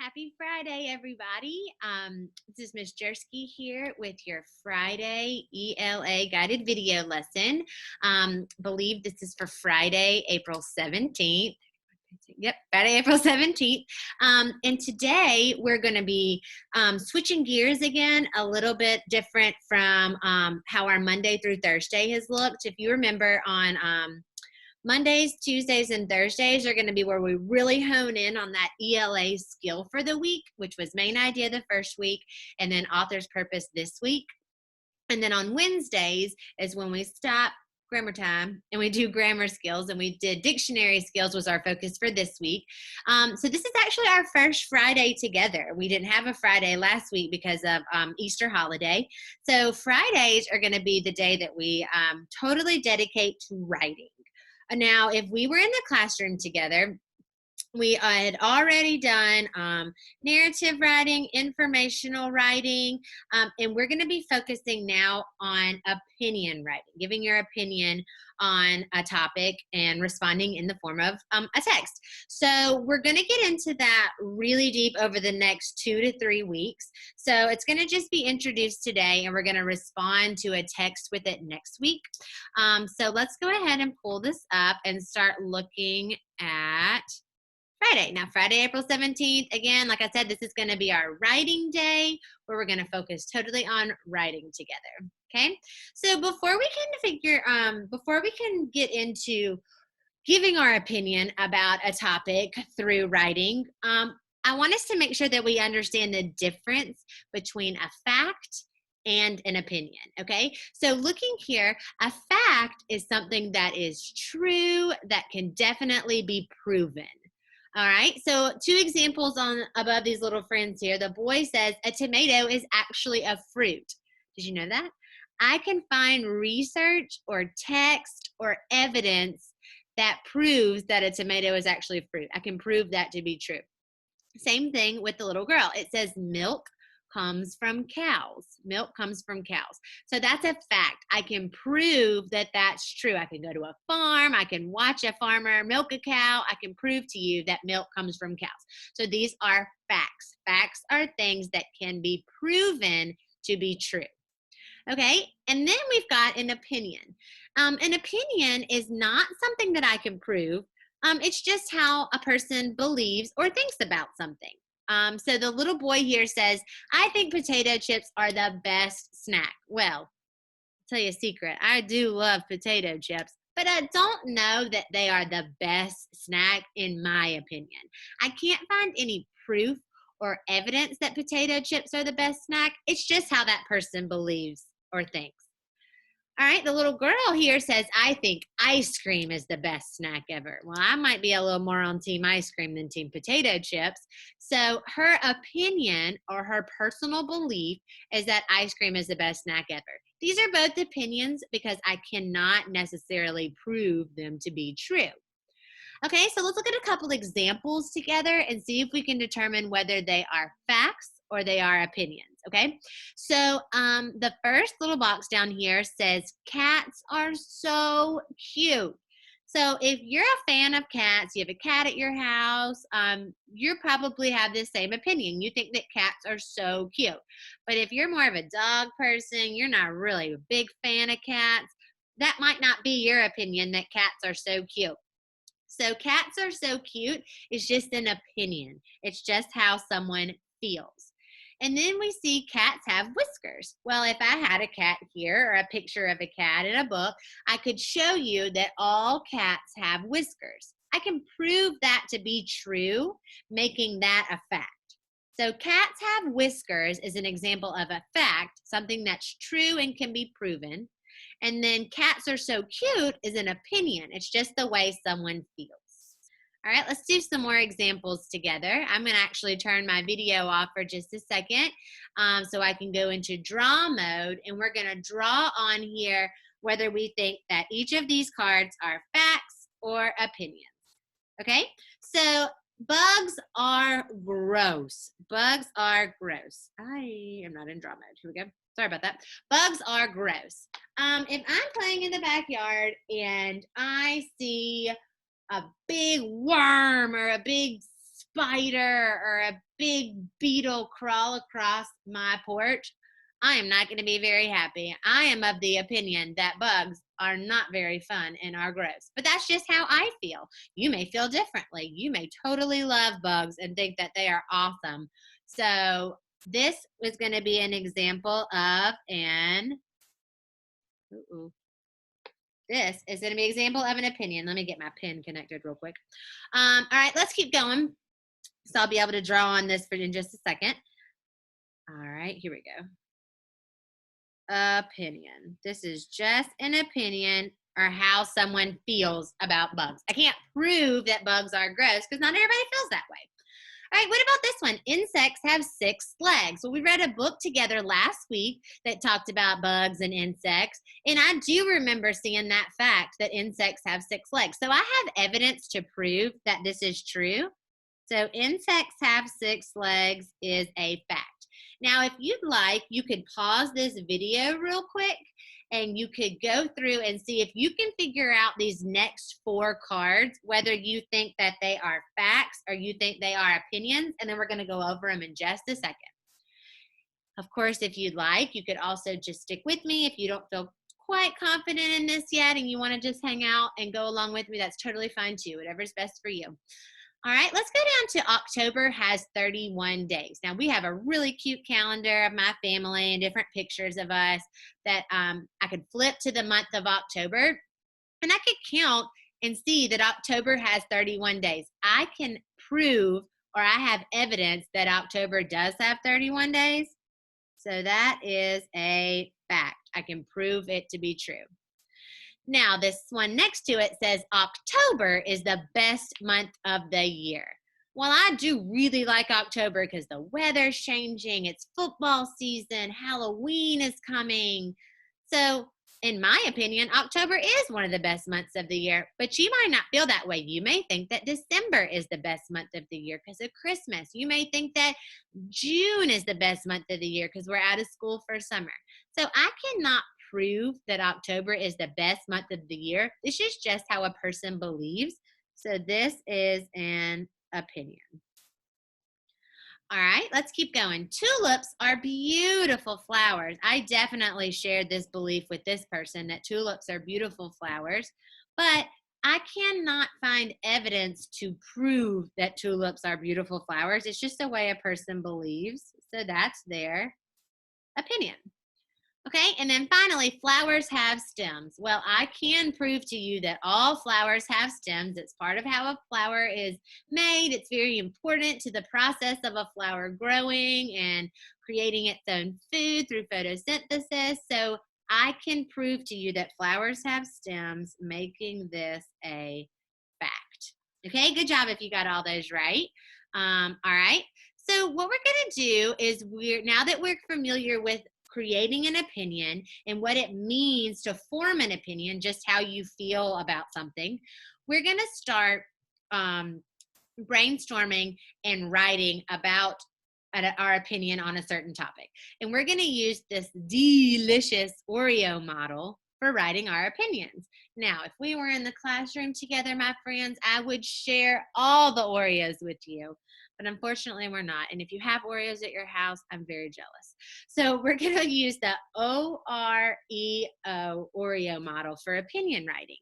Happy Friday, everybody. This is Miss Jersky here with your Friday ELA guided video lesson. Believe this is for Friday, April 17th. Yep, Friday, April 17th. And today we're going to be switching gears again, a little bit different from how our Monday through Thursday has looked. If you remember on Mondays, Tuesdays, and Thursdays are going to be where we really hone in on that ELA skill for the week, which was main idea the first week, and then author's purpose this week. And then on Wednesdays is when we stop grammar time and we do grammar skills, and we did dictionary skills was our focus for this week. So this is actually our first Friday together. We didn't have a Friday last week because of Easter holiday. So Fridays are going to be the day that we totally dedicate to writing. Now, if we were in the classroom together, we had already done narrative writing, informational writing, and we're going to be focusing now on opinion writing, giving your opinion on a topic and responding in the form of a text. So we're going to get into that really deep over the next 2 to 3 weeks. So it's going to just be introduced today, and we're going to respond to a text with it next week. So let's go ahead and pull this up and start looking at Friday. Now, Friday, April 17th, again, like I said, this is going to be our writing day where we're going to focus totally on writing together. Okay. So before we can get into giving our opinion about a topic through writing, I want us to make sure that we understand the difference between a fact and an opinion. Okay. So looking here, a fact is something that is true, that can definitely be proven. All right, so 2 examples on above these little friends here. The boy says a tomato is actually a fruit. Did you know that? I can find research or text or evidence that proves that a tomato is actually a fruit. I can prove that to be true. Same thing with the little girl. It says milk comes from cows. Milk comes from cows. So that's a fact. I can prove that that's true. I can go to a farm. I can watch a farmer milk a cow. I can prove to you that milk comes from cows. So these are facts. Facts are things that can be proven to be true. Okay, and then we've got an opinion. An opinion is not something that I can prove. It's just how a person believes or thinks about something. So the little boy here says, I think potato chips are the best snack. Well, I'll tell you a secret. I do love potato chips, but I don't know that they are the best snack in my opinion. I can't find any proof or evidence that potato chips are the best snack. It's just how that person believes or thinks. All right, the little girl here says, I think ice cream is the best snack ever. Well, I might be a little more on team ice cream than team potato chips. So her opinion or her personal belief is that ice cream is the best snack ever. These are both opinions because I cannot necessarily prove them to be true. Okay, so let's look at a couple examples together and see if we can determine whether they are facts or they are opinions, okay? So the first little box down here says, cats are so cute. So if you're a fan of cats, you have a cat at your house, you probably have the same opinion. You think that cats are so cute. But if you're more of a dog person, you're not really a big fan of cats, that might not be your opinion that cats are so cute. So cats are so cute is just an opinion. It's just how someone feels. And then we see cats have whiskers. Well, if I had a cat here or a picture of a cat in a book, I could show you that all cats have whiskers. I can prove that to be true, making that a fact. So cats have whiskers is an example of a fact, something that's true and can be proven. And then cats are so cute is an opinion. It's just the way someone feels. All right, let's do some more examples together. I'm going to actually turn my video off for just a second so I can go into draw mode, and we're going to draw on here whether we think that each of these cards are facts or opinions. Okay, so bugs are gross. Bugs are gross. I am not in draw mode. Here we go. Sorry about that. Bugs are gross. If I'm playing in the backyard and I see a big worm or a big spider or a big beetle crawl across my porch, I am not going to be very happy. I am of the opinion that bugs are not very fun and are gross. But that's just how I feel. You may feel differently. You may totally love bugs and think that they are awesome. So this is going to be an example of an, this is going to be an example of an opinion. Let me get my pen connected real quick. All right, let's keep going. So I'll be able to draw on this in just a second. All right, here we go. Opinion. This is just an opinion or how someone feels about bugs. I can't prove that bugs are gross because not everybody feels that way. All right, what about this one? Insects have 6 legs. Well, we read a book together last week that talked about bugs and insects, and I do remember seeing that fact that insects have 6 legs. So I have evidence to prove that this is true. So insects have 6 legs is a fact. Now, if you'd like, you could pause this video real quick and you could go through and see if you can figure out these next 4 cards, whether you think that they are facts or you think they are opinions, and then we're going to go over them in just a second. Of course, if you'd like, you could also just stick with me if you don't feel quite confident in this yet and you want to just hang out and go along with me. That's totally fine too, whatever's best for you. All right, let's go down to October has 31 days. Now, we have a really cute calendar of my family and different pictures of us that I could flip to the month of October, and I could count and see that October has 31 days. I can prove, or I have evidence that October does have 31 days. So that is a fact. I can prove it to be true. Now, this one next to it says October is the best month of the year. Well, I do really like October because the weather's changing, it's football season, Halloween is coming. So, in my opinion, October is one of the best months of the year, but you might not feel that way. You may think that December is the best month of the year because of Christmas. You may think that June is the best month of the year because we're out of school for summer. So, I cannot prove that October is the best month of the year. This is just how a person believes. So this is an opinion. All right, let's keep going. Tulips are beautiful flowers. I definitely shared this belief with this person that tulips are beautiful flowers, but I cannot find evidence to prove that tulips are beautiful flowers. It's just the way a person believes. So that's their opinion. Okay, and then finally, flowers have stems. Well, I can prove to you that all flowers have stems. It's part of how a flower is made. It's very important to the process of a flower growing and creating its own food through photosynthesis. So I can prove to you that flowers have stems, making this a fact. Okay, good job if you got all those right. All right, so what we're going to do is now that we're familiar with creating an opinion and what it means to form an opinion, just how you feel about something, we're going to start brainstorming and writing about our opinion on a certain topic. And we're going to use this delicious Oreo model for writing our opinions. Now, if we were in the classroom together, my friends, I would share all the Oreos with you. But unfortunately, we're not. And if you have Oreos at your house, I'm very jealous. So we're going to use the OREO, Oreo model, for opinion writing.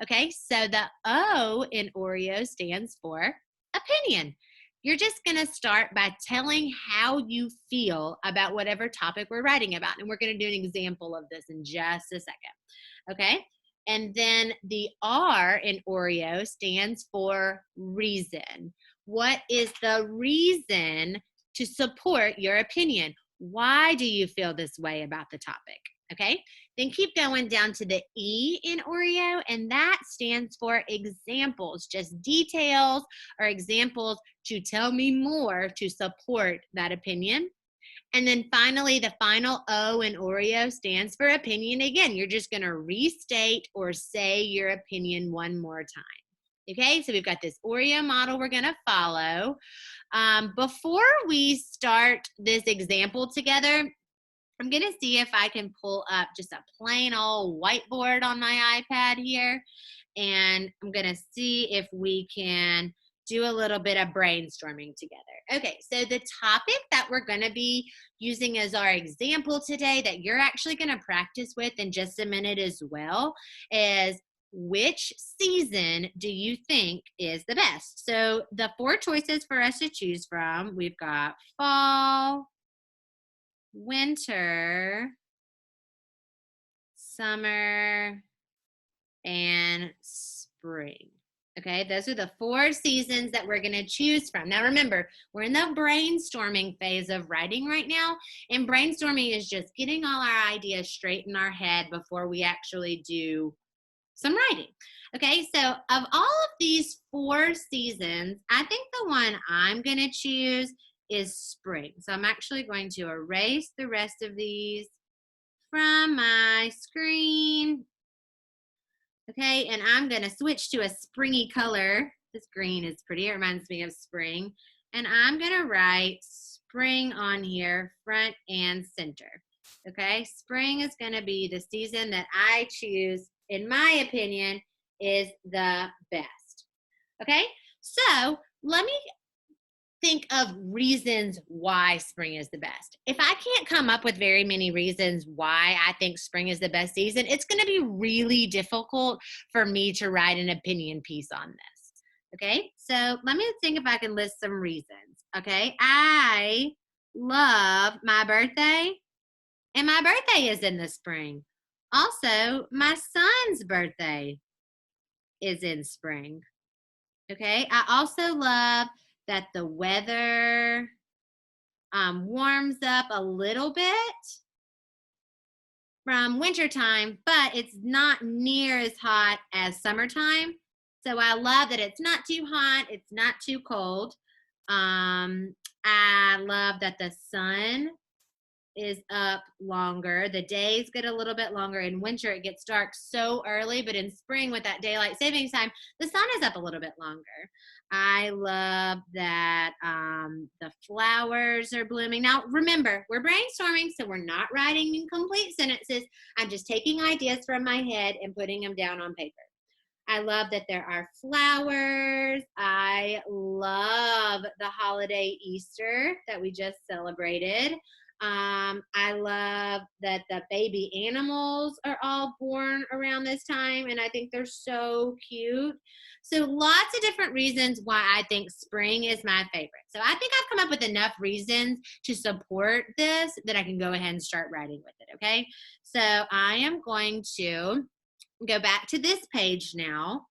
Okay, so the O in Oreo stands for opinion. You're just going to start by telling how you feel about whatever topic we're writing about. And we're going to do an example of this in just a second. Okay, and then the R in Oreo stands for reason. What is the reason to support your opinion? Why do you feel this way about the topic? Okay, then keep going down to the E in Oreo, and that stands for examples, just details or examples to tell me more to support that opinion. And then finally, the final O in Oreo stands for opinion. Again, you're just going to restate or say your opinion one more time. Okay, so we've got this Oreo model we're going to follow. Before we start this example together, I'm going to see if I can pull up just a plain old whiteboard on my iPad here. And I'm going to see if we can do a little bit of brainstorming together. Okay, so the topic that we're going to be using as our example today that you're actually going to practice with in just a minute as well is, which season do you think is the best? So the 4 choices for us to choose from, we've got fall, winter, summer, and spring. Okay, those are the 4 seasons that we're going to choose from. Now remember, we're in the brainstorming phase of writing right now, and brainstorming is just getting all our ideas straight in our head before we actually do some writing. Okay, so of all of these 4 seasons, I think the one I'm going to choose is spring. So I'm actually going to erase the rest of these from my screen. Okay, and I'm going to switch to a springy color. This green is pretty. It reminds me of spring. And I'm going to write spring on here, front and center. Okay, spring is going to be the season that I choose, in my opinion, is the best. Okay, so let me think of reasons why spring is the best. If I can't come up with very many reasons why I think spring is the best season, it's going to be really difficult for me to write an opinion piece on this. Okay, so let me think if I can list some reasons. Okay, I love my birthday, and my birthday is in the spring. Also, my son's birthday is in spring. Okay, I also love that the weather warms up a little bit from wintertime, but it's not near as hot as summertime. So I love that it's not too hot, it's not too cold. I love that the sun is up longer. The days get a little bit longer. In winter, it gets dark so early, but in spring, with that daylight savings time, the sun is up a little bit longer. I love that the flowers are blooming. Now, remember, we're brainstorming, so we're not writing incomplete sentences. I'm just taking ideas from my head and putting them down on paper. I love that there are flowers. I love the holiday Easter that we just celebrated. I love that the baby animals are all born around this time, and I think they're so cute. So lots of different reasons why I think spring is my favorite. So I think I've come up with enough reasons to support this that I can go ahead and start writing with it, okay? So I am going to go back to this page now,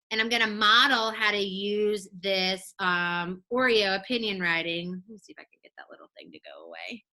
and I'm going to model how to use this Oreo opinion writing. Let me see if I can get that little thing to go away.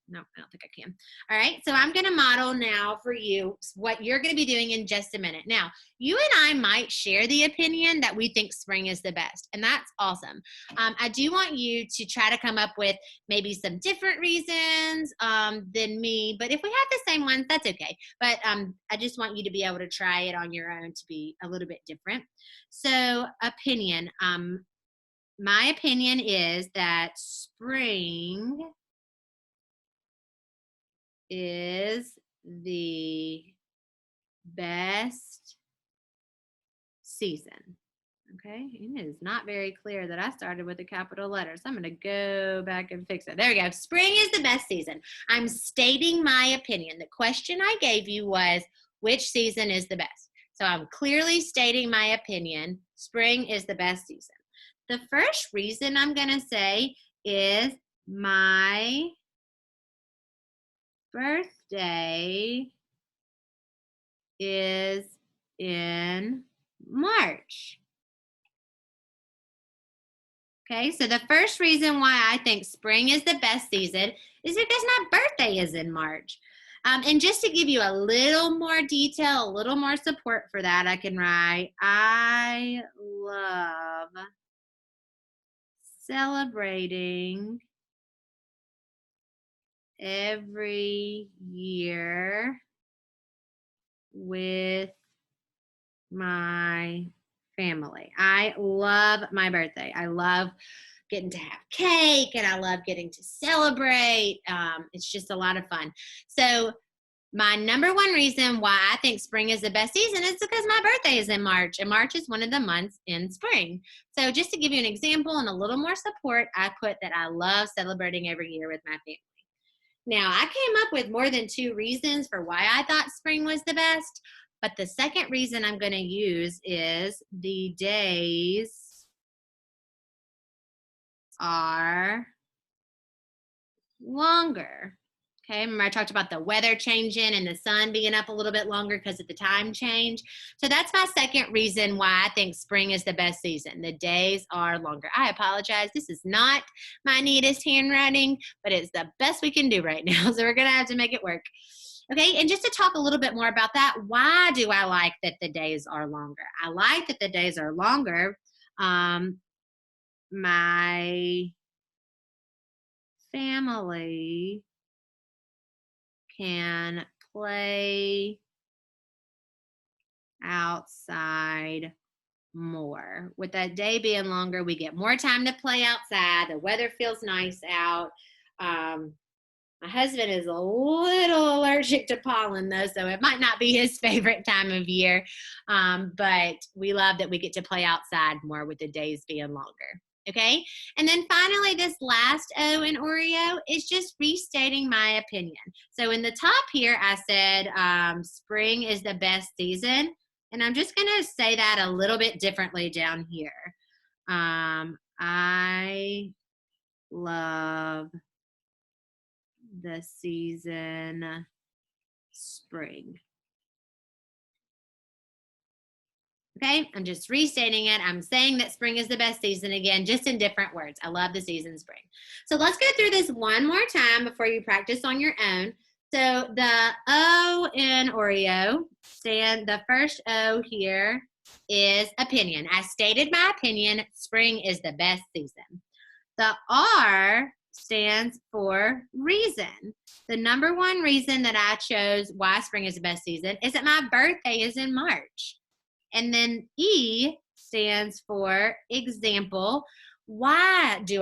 No, I don't think I can. All right, so I'm going to model now for you what you're going to be doing in just a minute. Now, you and I might share the opinion that we think spring is the best, and that's awesome. I do want you to try to come up with maybe some different reasons than me, but if we have the same ones, that's okay. But I just want you to be able to try it on your own to be a little bit different. So, opinion. My opinion is that spring is the best season. Okay, and it is not very clear that I started with a capital letter, so I'm going to go back and fix it. There we go. Spring is the best season. I'm stating my opinion. The question I gave you was, which season is the best? So I'm clearly stating my opinion. Spring is the best season. The first reason I'm going to say is my birthday is in March. Okay, so the first reason why I think spring is the best season is because my birthday is in March. And just to give you a little more detail, a little more support for that, I can write, I love celebrating every year with my family. I love my birthday. I love getting to have cake, and I love getting to celebrate. It's just a lot of fun. So My number one reason why I think spring is the best season is because my birthday is in March, and March is one of the months in spring. So just to give you an example and a little more support, I put that I love celebrating every year with my family. Now, I came up with more than 2 reasons for why I thought spring was the best, but the second reason I'm going to use is the days are longer. Okay, remember I talked about the weather changing and the sun being up a little bit longer because of the time change. So that's my second reason why I think spring is the best season. The days are longer. I apologize. This is not my neatest handwriting, but it's the best we can do right now. So we're going to have to make it work. Okay, and just to talk a little bit more about that, why do I like that the days are longer? I like that the days are longer. My family can play outside more. With that day being longer, we get more time to play outside. The weather feels nice out. My husband is a little allergic to pollen, though, so it might not be his favorite time of year. But we love that we get to play outside more with the days being longer. Okay, and then finally, this last O in Oreo is just restating my opinion. So in the top here, I said spring is the best season, and I'm just going to say that a little bit differently down here. I love the season spring. Okay, I'm just restating it. I'm saying that spring is the best season again, just in different words. I love the season spring. So let's go through this one more time before you practice on your own. So the O in Oreo, the first O here is opinion. I stated my opinion, spring is the best season. The R stands for reason. The number one reason that I chose why spring is the best season is that my birthday is in March. And then E stands for example. Why is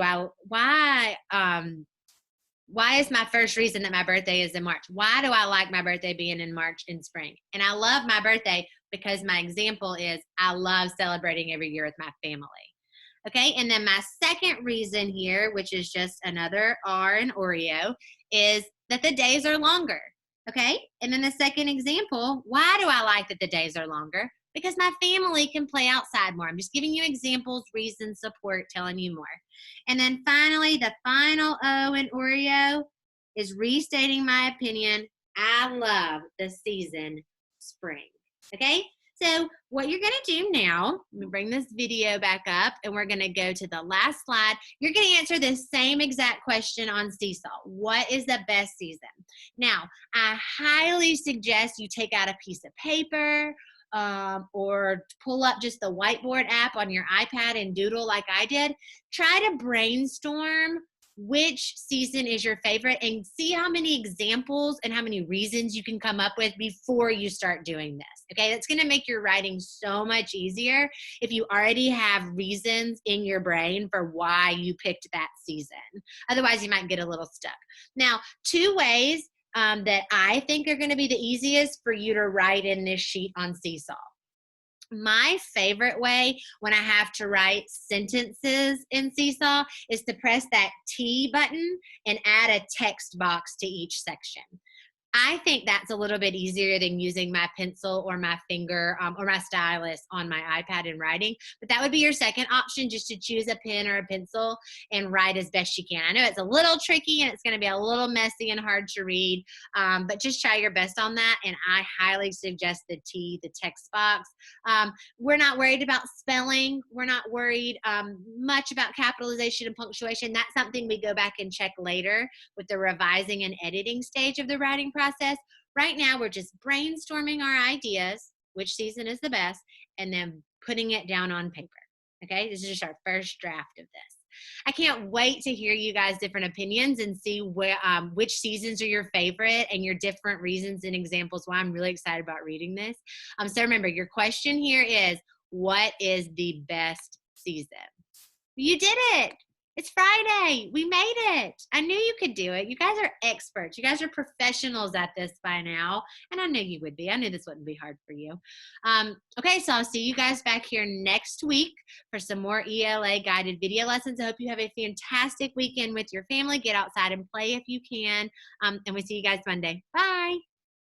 my first reason that my birthday is in March? Why do I like my birthday being in March and spring? And I love my birthday because my example is I love celebrating every year with my family. Okay, and then my second reason here, which is just another R in Oreo, is that the days are longer. Okay, and then the second example, why do I like that the days are longer? Because my family can play outside more. I'm just giving you examples, reasons, support, telling you more. And then finally, the final O in Oreo is restating my opinion. I love the season spring. Okay, so what you're going to do now, I'm going to bring this video back up and we're going to go to the last slide. You're going to answer the same exact question on Seesaw. What is the best season? Now, I highly suggest you take out a piece of paper or pull up just the whiteboard app on your iPad and doodle like I did. Try to brainstorm which season is your favorite and see how many examples and how many reasons you can come up with before you start doing this. Okay, that's going to make your writing so much easier if you already have reasons in your brain for why you picked that season. Otherwise, you might get a little stuck. Now, 2 ways that I think are going to be the easiest for you to write in this sheet on Seesaw. My favorite way when I have to write sentences in Seesaw is to press that T button and add a text box to each section. I think that's a little bit easier than using my pencil or my finger or my stylus on my iPad and writing. But that would be your second option, just to choose a pen or a pencil and write as best you can. I know it's a little tricky and it's going to be a little messy and hard to read, but just try your best on that. And I highly suggest the text box. We're not worried about spelling. We're not worried much about capitalization and punctuation. That's something we go back and check later with the revising and editing stage of the writing process. Right now, we're just brainstorming our ideas, which season is the best, and then putting it down on paper. Okay, this is just our first draft of this. I can't wait to hear you guys' different opinions and see which seasons are your favorite and your different reasons and examples why. I'm really excited about reading this. So remember, your question here is, what is the best season? You did it. It's Friday. We made it. I knew you could do it. You guys are experts. You guys are professionals at this by now. And I knew you would be. I knew this wouldn't be hard for you. Okay, so I'll see you guys back here next week for some more ELA guided video lessons. I hope you have a fantastic weekend with your family. Get outside and play if you can. And we see you guys Monday. Bye.